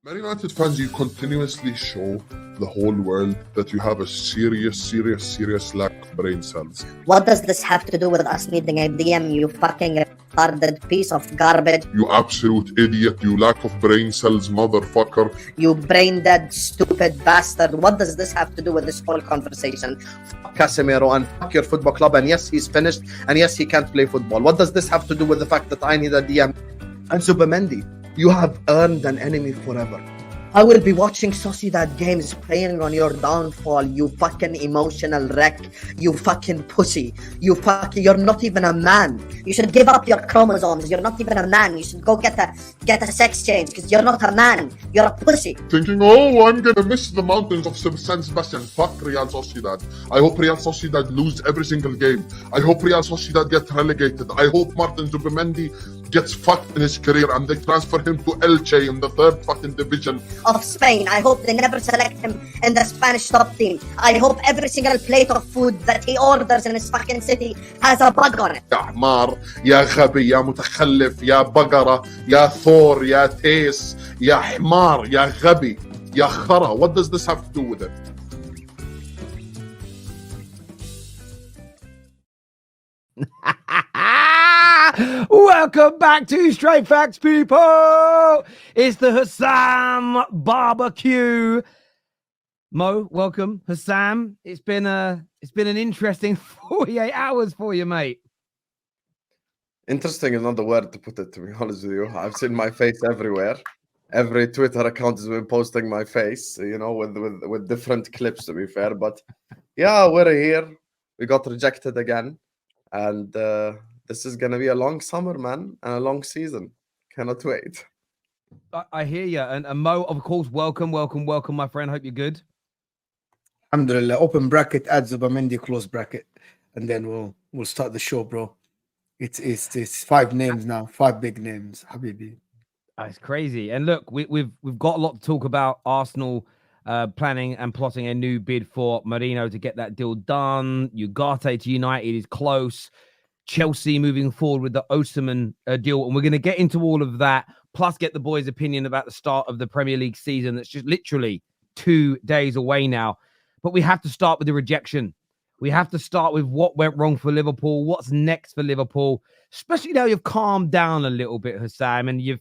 Man United fans, you continuously show the whole world that you have a serious lack of brain cells. What does this have to do with us needing a DM, you fucking retarded piece of garbage? You absolute idiot, you lack of brain cells, motherfucker. You brain dead, stupid bastard. What does this have to do with this whole conversation? Fuck Casemiro and fuck your football club, and yes, he's finished, and yes, he can't play football. What does this have to do with the fact that I need a DM? And Zubimendi, you have earned an enemy forever. I will be watching Sociedad games praying on your downfall, you fucking emotional wreck, you fucking pussy, you're not even a man. You should give up your chromosomes, you're not even a man. You should go get a sex change, because you're not a man, you're a pussy. Thinking, oh, I'm gonna miss the mountains of San Sebastian. Fuck Real Sociedad. I hope Real Sociedad lose every single game. I hope Real Sociedad get relegated. I hope Martin Zubimendi gets fucked in his career and they transfer him to Elche in the third fucking division of Spain. I hope they never select him in the Spanish top team. I hope every single plate of food that he orders in his fucking city has a bug on it. يا حمار يا غبي يا متخلف يا بقرة يا ثور يا تيس يا حمار يا غبي يا خرا. What does this have to do with it? Welcome back to Straight Facts, people. It's the HUSAM barbecue. Mo, welcome, HUSAM. It's been an interesting 48 hours for you, mate. Interesting is not the word to put it, to be honest with you. I've seen my face everywhere. Every Twitter account has been posting my face, you know, with different clips, to be fair. But yeah, we're here. We got rejected again. And this is going to be a long summer, man, and a long season. Cannot wait. I hear you. And Mo, of course, welcome, my friend. Hope you're good. Alhamdulillah. Open bracket, add Zubimendi, close bracket. And then we'll start the show, bro. It's 5 names now, 5 big names, Habibi. It's crazy. And look, we've got a lot to talk about. Arsenal planning and plotting a new bid for Marino to get that deal done. Ugarte to United is close. Chelsea moving forward with the HUSAM deal. And we're going to get into all of that, plus get the boys' opinion about the start of the Premier League season. That's just literally 2 days away now. But we have to start with the rejection. We have to start with what went wrong for Liverpool. What's next for Liverpool? Especially now you've calmed down a little bit, HUSAM, and you've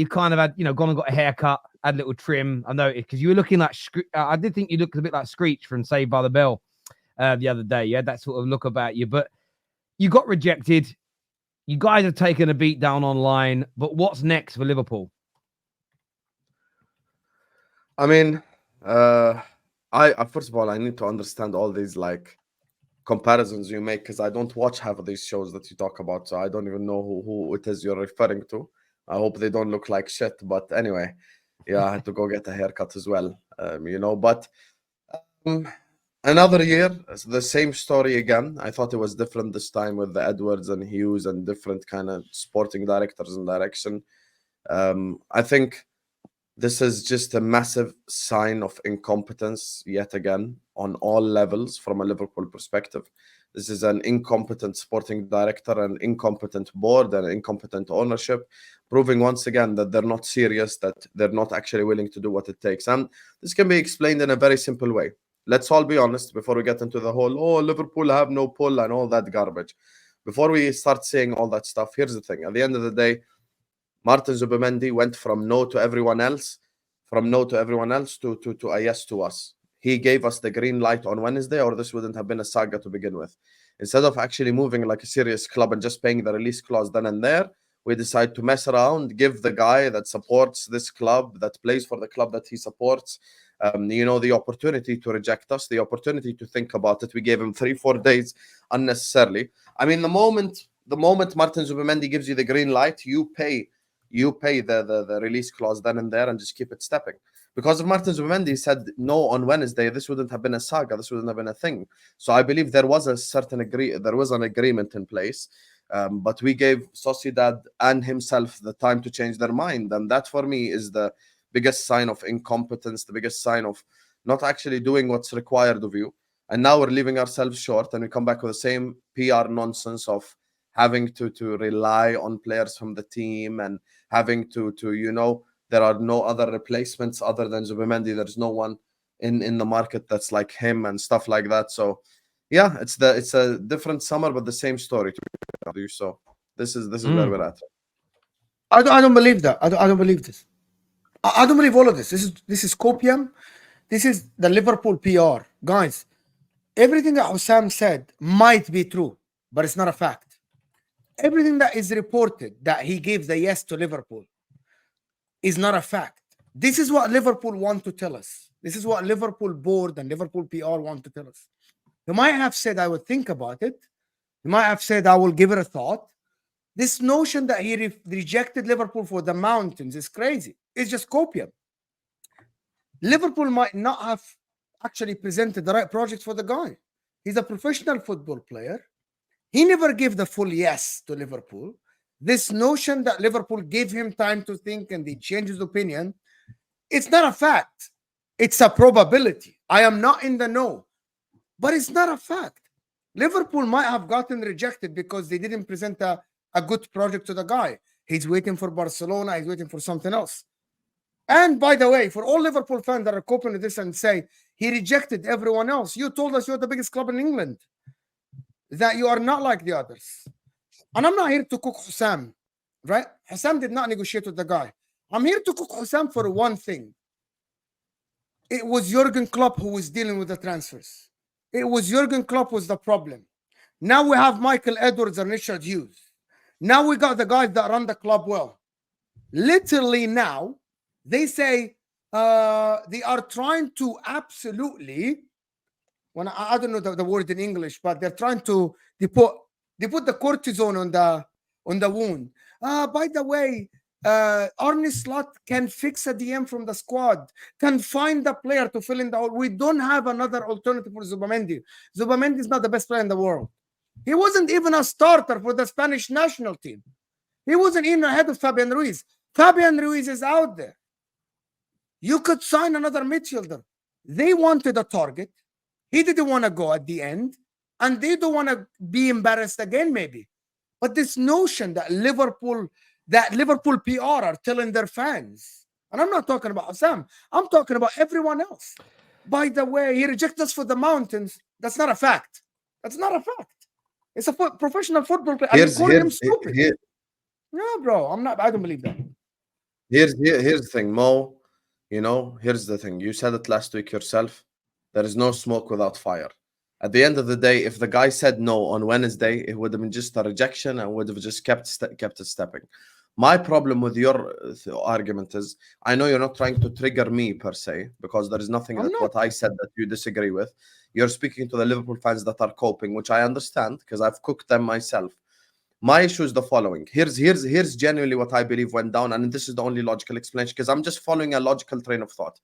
kind of had, gone and got a haircut, had a little trim. I know it because you were looking like, I did think you looked a bit like Screech from Saved by the Bell the other day. You had that sort of look about you, but you got rejected. You guys have taken a beat down online, but what's next for Liverpool? I mean, I first of all, I need to understand all these like comparisons you make because I don't watch half of these shows that you talk about, so I don't even know who it is you're referring to. I hope they don't look like shit, but anyway, yeah, I had to go get a haircut as well, but another year, the same story again. I thought it was different this time with the Edwards and Hughes and different kind of sporting directors and direction. I think this is just a massive sign of incompetence yet again on all levels from a Liverpool perspective. This is an incompetent sporting director, an incompetent board, and incompetent ownership, proving once again that they're not serious, that they're not actually willing to do what it takes. And this can be explained in a very simple way. Let's all be honest before we get into the whole, Liverpool have no pull and all that garbage. Before we start saying all that stuff, here's the thing. At the end of the day, Martin Zubimendi went from no to everyone else, to a yes to us. He gave us the green light on Wednesday, or this wouldn't have been a saga to begin with. Instead of actually moving like a serious club and just paying the release clause then and there, we decide to mess around, give the guy that supports this club, that plays for the club that he supports, the opportunity to reject us, the opportunity to think about it. We gave him 3-4 days unnecessarily. I mean, the moment Martin Zubimendi gives you the green light, you pay the release clause then and there and just keep it stepping. Because if Martin Zubimendi said no on Wednesday, this wouldn't have been a saga. This wouldn't have been a thing. So I believe there was an agreement in place. But we gave Sociedad and himself the time to change their mind. And that for me is the biggest sign of incompetence, the biggest sign of not actually doing what's required of you. And now we're leaving ourselves short and we come back with the same PR nonsense of having to rely on players from the team and having to There are no other replacements other than Zubimendi. There's no one in the market that's like him and stuff like that. So yeah, it's a different summer but the same story to you. So this is where we're at. I don't believe that. I don't believe this. I don't believe all of this. This is copium. This is the Liverpool PR. Guys, everything that HUSAM said might be true, but it's not a fact. Everything that is reported that he gave the yes to Liverpool is not a fact. This is what Liverpool want to tell us. This is what Liverpool board and Liverpool PR want to tell us. You might have said, I would think about it. You might have said, I will give it a thought. This notion that he rejected Liverpool for the mountains is crazy. It's just copium. Liverpool might not have actually presented the right project for the guy. He's a professional football player. He never gave the full yes to Liverpool. This notion that Liverpool gave him time to think and he changed his opinion, it's not a fact. It's a probability. I am not in the know, but it's not a fact. Liverpool might have gotten rejected because they didn't present a good project to the guy. He's waiting for Barcelona. He's waiting for something else. And by the way, for all Liverpool fans that are coping with this and say he rejected everyone else, you told us you're the biggest club in England, that you are not like the others. And I'm not here to cook HUSAM, right? HUSAM did not negotiate with the guy. I'm here to cook HUSAM for one thing. It was Jurgen Klopp who was dealing with the transfers. It was Jurgen Klopp was the problem. Now we have Michael Edwards and Richard Hughes. Now we got the guys that run the club well. Literally now, they say they are trying to absolutely, when I don't know the word in English, but they're trying to, they put the cortisone on the wound. By the way, Arne Slot can fix a DM from the squad, can find the player to fill in the hole. We don't have another alternative for Zubimendi. Zubimendi is not the best player in the world. He wasn't even a starter for the Spanish national team. He wasn't even ahead of Fabian Ruiz. Fabian Ruiz is out there. You could sign another midfielder. They wanted a target. He didn't want to go at the end. And they don't want to be embarrassed again, maybe. But this notion that Liverpool PR are telling their fans, and I'm not talking about Sam, I'm talking about everyone else. By the way, he rejected us for the mountains. That's not a fact. That's not a fact. It's a professional football player. Are you calling him stupid? No, bro. I don't believe that. Here's the thing, Mo. You know, here's the thing. You said it last week yourself. There is no smoke without fire. At the end of the day, if the guy said no on Wednesday, it would have been just a rejection and would have just kept it stepping. My problem with your argument is, I know you're not trying to trigger me per se, because there is nothing that what I said that you disagree with. You're speaking to the Liverpool fans that are coping, which I understand because I've cooked them myself. My issue is the following. Here's genuinely what I believe went down, and this is the only logical explanation because I'm just following a logical train of thought.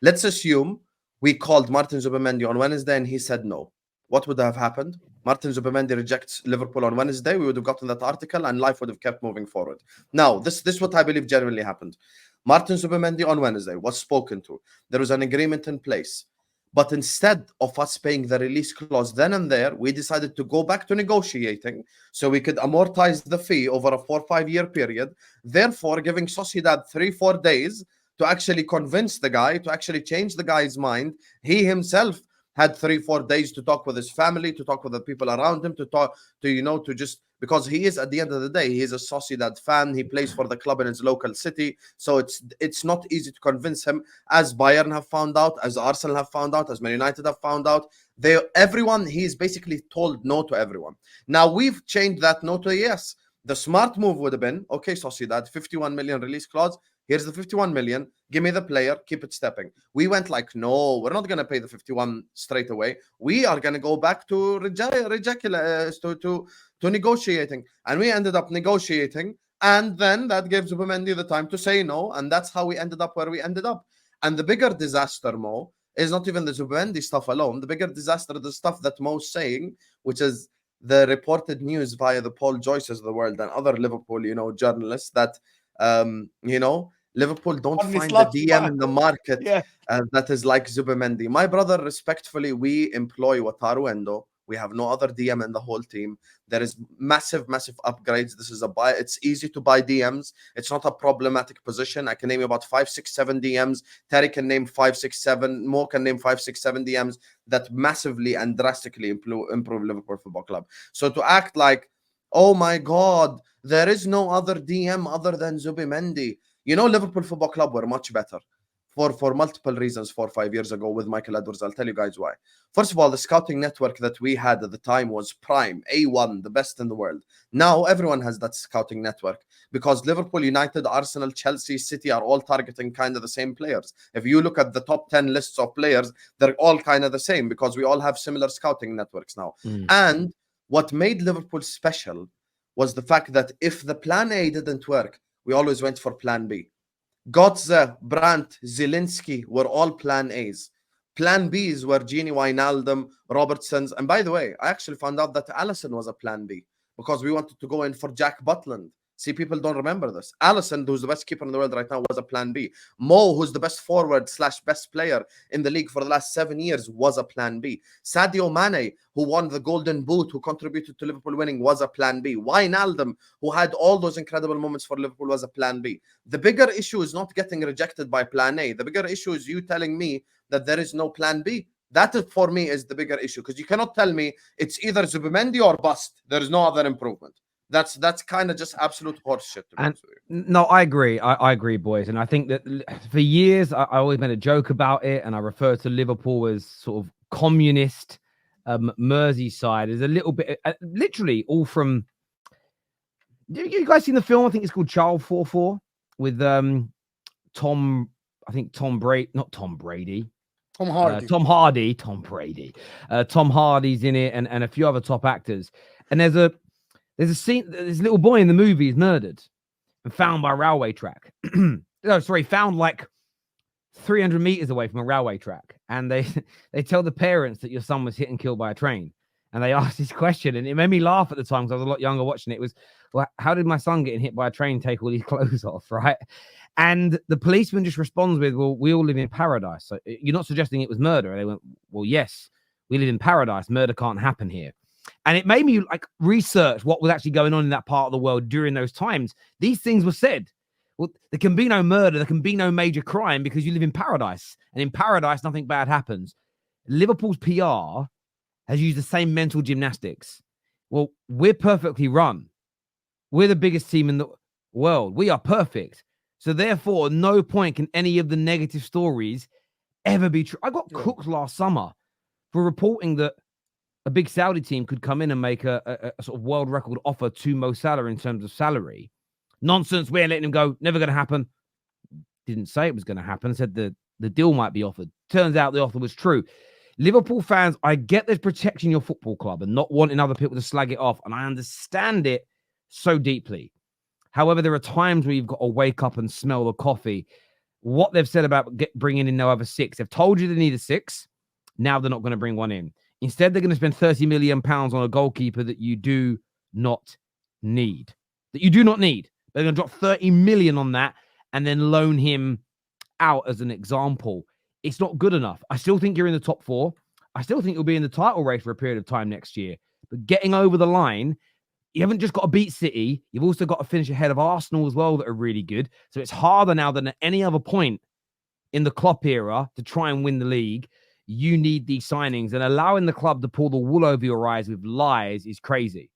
Let's assume we called Martin Zubimendi on Wednesday and he said no. What would have happened? Martin Zubimendi rejects Liverpool on Wednesday. We would have gotten that article and life would have kept moving forward. Now, this is what I believe genuinely happened. Martin Zubimendi on Wednesday was spoken to. There was an agreement in place. But instead of us paying the release clause then and there, we decided to go back to negotiating so we could amortize the fee over a 4 or 5 year period, therefore giving Sociedad 3-4 days to actually convince the guy, to actually change the guy's mind. He himself had 3-4 days to talk with his family, to talk with the people around him, to just, because he is, at the end of the day, he is a Sociedad fan. He plays for the club in his local city. So it's not easy to convince him, as Bayern have found out, as Arsenal have found out, as Man United have found out. He's basically told no to everyone. Now we've changed that no to yes. The smart move would have been, okay, Sociedad, 51 million release clause. Here's the 51 million. Give me the player. Keep it stepping. We went like, no, we're not going to pay the 51 straight away. We are going to go back to negotiating. And we ended up negotiating. And then that gave Zubimendi the time to say no. And that's how we ended up where we ended up. And the bigger disaster, Mo, is not even the Zubimendi stuff alone. The bigger disaster is the stuff that Mo's saying, which is the reported news via the Paul Joyces of the world and other Liverpool, journalists that, Liverpool don't find the DM in the market that is like Zubimendi. My brother, respectfully, we employ Wataru Endo, We have no other DM in the whole team. There is massive upgrades. This is a buy. It's easy to buy DMs. It's not a problematic position. I can name about 5, 6, 7 DMs. Terry can name 5, 6, 7. Mo can name 5, 6, 7 DMs that massively and drastically improve Liverpool Football Club. So to act like, oh my God, there is no other DM other than Zubimendi. You know, Liverpool Football Club were much better for multiple reasons 4 or 5 years ago with Michael Edwards. I'll tell you guys why. First of all, the scouting network that we had at the time was prime, A1, the best in the world. Now everyone has that scouting network because Liverpool, United, Arsenal, Chelsea, City are all targeting kind of the same players. If you look at the top 10 lists of players, they're all kind of the same because we all have similar scouting networks now. And what made Liverpool special was the fact that if the plan A didn't work, we always went for plan B. Götze, Brandt, Zielinski were all plan A's. Plan B's were Gini Wijnaldum, Robertsons. And by the way, I actually found out that Alisson was a plan B because we wanted to go in for Jack Butland. See, people don't remember this. Alisson, who's the best keeper in the world right now, was a plan B. Mo, who's the best forward / best player in the league for the last 7 years, was a plan B. Sadio Mane, who won the Golden Boot, who contributed to Liverpool winning, was a plan B. Wijnaldum, who had all those incredible moments for Liverpool, was a plan B. The bigger issue is not getting rejected by plan A. The bigger issue is you telling me that there is no plan B. That, for me, is the bigger issue because you cannot tell me it's either Zubimendi or bust. There is no other improvement. That's kind of just absolute horseshit. No, I agree. I agree, boys. And I think that for years, I always made a joke about it. And I refer to Liverpool as sort of communist Merseyside. There's a little bit, literally all from, you guys seen the film? I think it's called Child 4-4 with Tom Brady. Tom Brady, Tom Hardy's in it and a few other top actors. And there's a scene, this little boy in the movie is murdered and found by a railway track. Found like 300 meters away from a railway track. And they tell the parents that your son was hit and killed by a train. And they asked this question, and it made me laugh at the time because I was a lot younger watching it. It was, well, how did my son getting hit by a train take all these clothes off, right? And the policeman just responds with, well, we all live in paradise. So you're not suggesting it was murder? And they went, well, yes, we live in paradise. Murder can't happen here. And it made me like research what was actually going on in that part of the world during those times. These things were said. Well, there can be no murder. There can be no major crime because you live in paradise. And in paradise, nothing bad happens. Liverpool's PR has used the same mental gymnastics. Well, we're perfectly run. We're the biggest team in the world. We are perfect. So therefore, no point can any of the negative stories ever be true. I got cooked last summer for reporting that a big Saudi team could come in and make a sort of world record offer to Mo Salah in terms of salary. Nonsense. We're letting him go. Never going to happen. Didn't say it was going to happen. Said the deal might be offered. Turns out the offer was true. Liverpool fans, I get there's protecting your football club and not wanting other people to slag it off. And I understand it so deeply. However, there are times where you've got to wake up and smell the coffee. What they've said about bringing in no other 6. They've told you they need a 6. Now they're not going to bring one in. Instead, they're going to spend £30 million on a goalkeeper that you do not need. They're going to drop 30 million on that and then loan him out as an example. It's not good enough. I still think you're in the top 4. I still think you'll be in the title race for a period of time next year. But getting over the line, you haven't just got to beat City. You've also got to finish ahead of Arsenal as well that are really good. So it's harder now than at any other point in the Klopp era to try and win the league. You need these signings, and allowing the club to pull the wool over your eyes with lies is crazy.